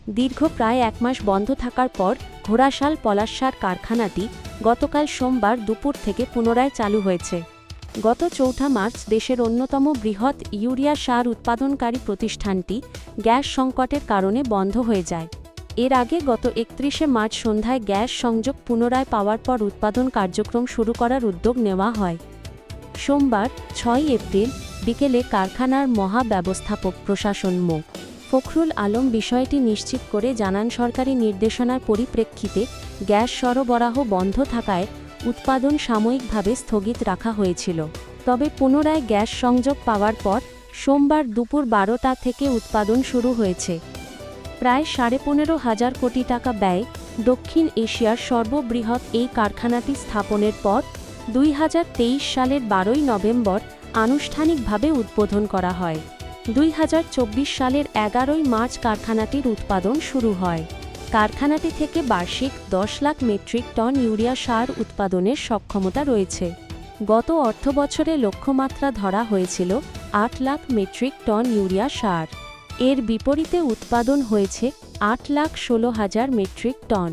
দীর্ঘ প্রায় 1 মাস বন্ধ থাকার পর ঘোড়াশাল পলাশ সার কারখানাটি গতকাল সোমবার দুপুর থেকে পুনরায় চালু হয়েছে। গত 4 মার্চ দেশের অন্যতম বৃহৎ ইউরিয়া সার উৎপাদনকারী প্রতিষ্ঠানটি গ্যাস সংকটের কারণে বন্ধ হয়ে যায়। এর আগে গত 31 মার্চ সন্ধ্যায় গ্যাস সংযোগ পুনরায় পাওয়ার পর উৎপাদন কার্যক্রম শুরু করার উদ্যোগ নেওয়া হয়। সোমবার 6 এপ্রিল বিকেলে কারখানার মহাব্যবস্থাপক প্রশাসন মো. ফখরুল আলম বিষয়টি নিশ্চিত করে জানান, সরকারি নির্দেশনার পরিপ্রেক্ষিতে গ্যাস সরবরাহ বন্ধ থাকায় উৎপাদন সাময়িকভাবে স্থগিত রাখা হয়েছিল। তবে পুনরায় গ্যাস সংযোগ পাওয়ার পর সোমবার দুপুর 12টা থেকে উৎপাদন শুরু হয়েছে। প্রায় 15,500 কোটি টাকা ব্যয়ে দক্ষিণ এশিয়ার সর্ববৃহৎ এই কারখানাটি স্থাপনের পর 2023 সালের 12 নভেম্বর আনুষ্ঠানিকভাবে উদ্বোধন করা হয়। 2024 সালের 11 মার্চ কারখানাটির উৎপাদন শুরু হয়। কারখানাটি থেকে বার্ষিক 10 লাখ মেট্রিক টন ইউরিয়া সার উৎপাদনের সক্ষমতা রয়েছে। গত অর্থবছরে লক্ষ্যমাত্রা ধরা হয়েছিল 8 লাখ মেট্রিক টন ইউরিয়া সার। এর বিপরীতে উৎপাদন হয়েছে 8,16,000 মেট্রিক টন।